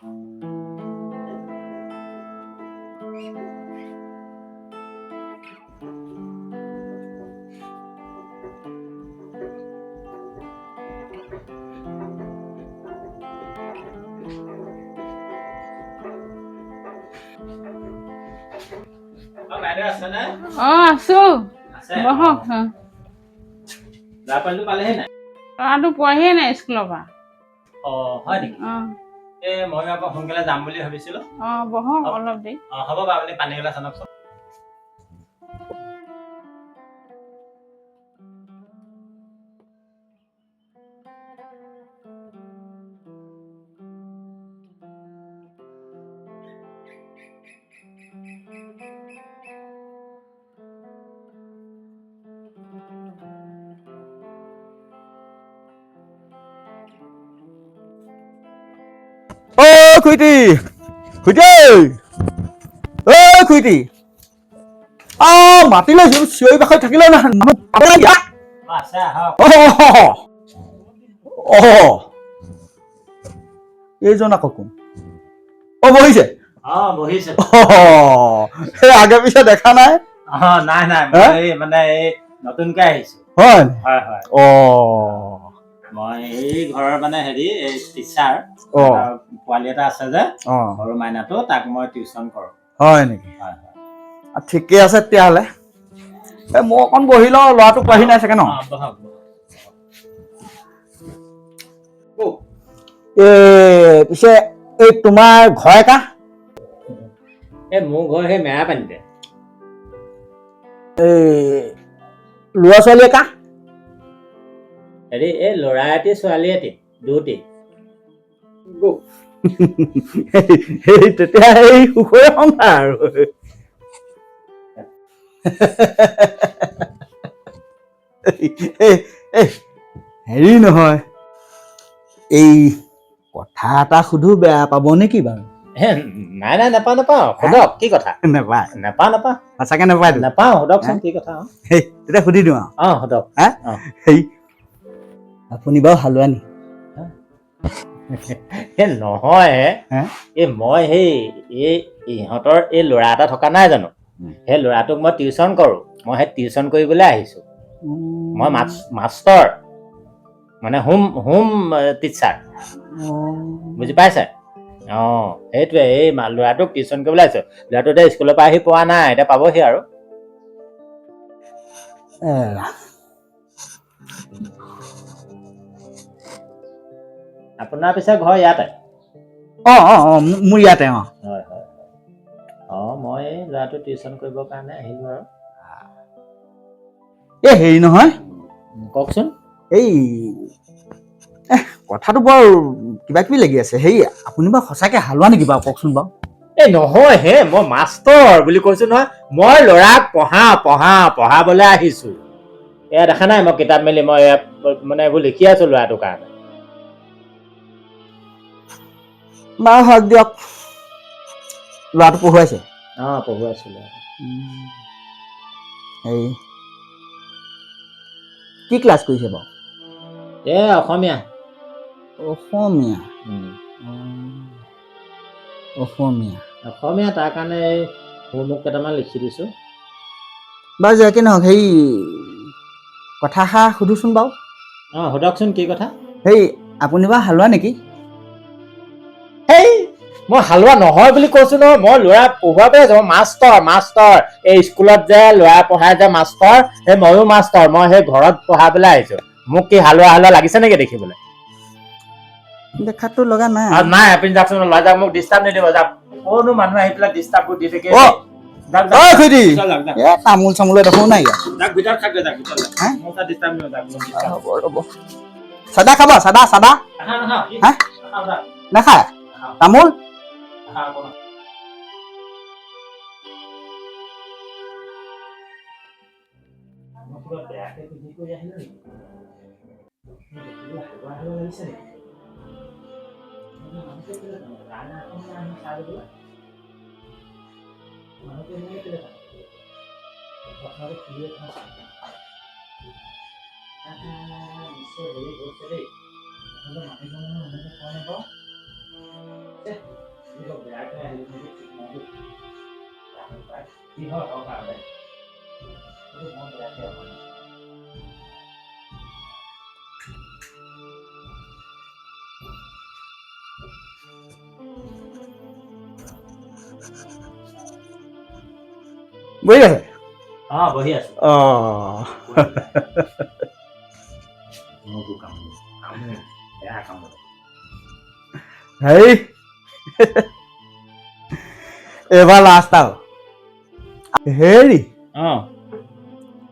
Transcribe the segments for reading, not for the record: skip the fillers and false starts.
আছো বহক ল'ৰাটো পোৱাহিয়ে নাই স্কুলৰ পৰা। হয় নেকি? মই আকৌ সোনকালে যাম বুলি ভাবিছিলো। বহক অলপ দেৰি। হ'ব বাৰু, আপুনি পানী গিলাচ আনকচোন। খুইটি খুইটি খুইটি মাতিলে চিঞৰি বাখৰি থাকিলে এইজন আকৌ কোন? বহিছে বহিছে। আগে পিছে দেখা নাই? নাই মানে এই নতুনকে আহিছো। হয় হয়। মই এই ঘৰৰ মানে হেৰি এই টিচাৰ। পোৱালি এটা আছে যে সৰু মাইনাটো, তাক মই টিউচন কৰো। হয় নেকি? ঠিকে আছে তেতিয়াহ'লে। মই অকণ বহি লওঁ, ল'ৰাটো পঢ়ি নাই চাগে ন? পিছে এই তোমাৰ ঘৰ কা? মোৰ ঘৰ সেই মেৰাপানীতে। ল'ৰা ছোৱালী কা? হেৰি এই ল'ৰা এটি ছোৱালী এটি দুটি। তেতিয়া এই সুখৰে সংসাৰ আৰু। হেৰি নহয়, এই কথা এটা সুধো, বেয়া পাব নেকি বাৰু? নাই নাপাওঁ। সোধক, কি কথা? নাপাওঁ। সঁচাকে নাপায়? নাপাওঁ, সোধকচোন কি কথা। তেতিয়া সুধি দিওঁ আৰু। সোধক। আপুনি বাৰু হালোৱা নি? নহয়, মই সেই ইহঁতৰ এই ল'ৰা এটা থকা নাই জানো, সেই ল'ৰাটোক মই টিউচন কৰো। মই সেই টিউচন কৰিবলৈ আহিছো। মই মাষ্টৰ, মানে হোম টিচাৰ। বুজি পাইছে? সেইটোৱে, এই ল'ৰাটোক টিউচন কৰিবলৈ আহিছো। ল'ৰাটো এতিয়া স্কুলৰ পৰা আহি পোৱা নাই, এতিয়া পাবহি আৰু। আপোনাৰ পিছে ঘৰ ইয়াতে? মোৰ ইয়াতে। হয়। মই ল'ৰাটো টিউচন কৰিবৰ কাৰণে আহিলো আৰু। হেৰি নহয়, কওকচোন। এই কথাটো বৰ কিবা কিবি লাগি আছে। হেৰি, আপুনি বাৰু সঁচাকে হালোৱা নেকি বাৰু, কওকচোন বাৰু। নহয় হে, মই মাষ্টৰ বুলি কৈছো নহয়। মই ল'ৰাক পঢ়াবলৈ আহিছো। এয়া দেখা নাই, মই কিতাপ মেলি মই মানে এইবোৰ লিখি আছো ল'ৰাটোৰ কাৰণে। বাৰু হওক দিয়ক, ল'ৰাটো পঢ়ুৱাইছে? পঢ়ুৱাইছো। কি ক্লাছ কৰিছে বাৰু? অসমীয়া। অসমীয়া, তাৰ কাৰণে হোমৱৰ্ক কেইটামান লিখি দিছো। বাৰু যাকে নহওক, হেৰি কথা এষাৰ সুধোচোন বাৰু। সোধকচোন, কি কথা? আপুনি বাৰু হালোৱা নেকি? মই হালোৱা নহয় বুলি কৈছো নহয়। মই ল'ৰা পঢ়ুৱাবলৈ আহিছো। মাষ্টৰ। এই স্কুলত যে ল'ৰা পঢ়াই যে মাষ্টৰ, সেই ময়ো মাষ্টৰ। মই সেই ঘৰত পঢ়াবলৈ আহিছো। মোক কি হালোৱা লাগিছে নেকি দেখিবলৈ? দেখাতো লগা নাই। নাই, আপুনি যাওকচোন, যাওক, মোক ডিষ্টাৰ্ব নিদিব, যাওক। কোনো মানুহ আহি পেলাই ডিষ্টাৰ্ববোৰ দি থাকে। তামোল চামোলে দেখো নাই। ভিতৰত থাক, ডিষ্টাৰ্ব ৰ'ব। চাদা খাবা? চাদা নাখায়? তামোল? বহি আছে বহি আছো অ হেৰি এইবাৰ লাষ্ট আৰু হেৰি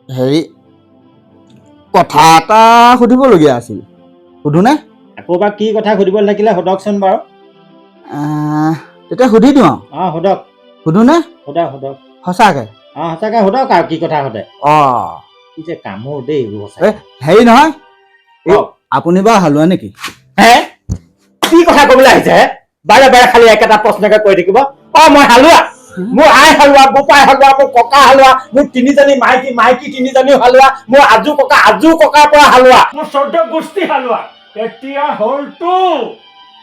হেৰি কথা এটা সুধিবলগীয়া আছিল সুধোনে আকৌ বা কি কথা সুধিব থাকিলে সোধকচোন বাৰু তেতিয়া সুধি দিওঁ সোধক সুধোনে সোধক সঁচাকে সঁচাকে সোধক আৰু কি কথা সোধে কি যে কামোৰ দেই হেৰি নহয় কওক। আপুনি বাৰু হালোৱা নেকি হে কি কথা কবলৈ আহিছে হে বাৰে বাৰে খালি একেটা প্ৰশ্নকে কৈ থাকিব মই হালোৱা মোৰ আই হালোৱা বোপাই হালোৱা মোৰ ককা হালোৱা মোৰ তিনিজনী মাইকী তিনিজনীও হালোৱা মোৰ আজু ককাৰ পৰা হালোৱা মোৰ 14 গোষ্ঠী হালোৱা এতিয়া হলতো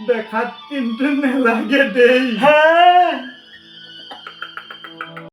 দেখাত কিন্তু নেলাগে দেই হে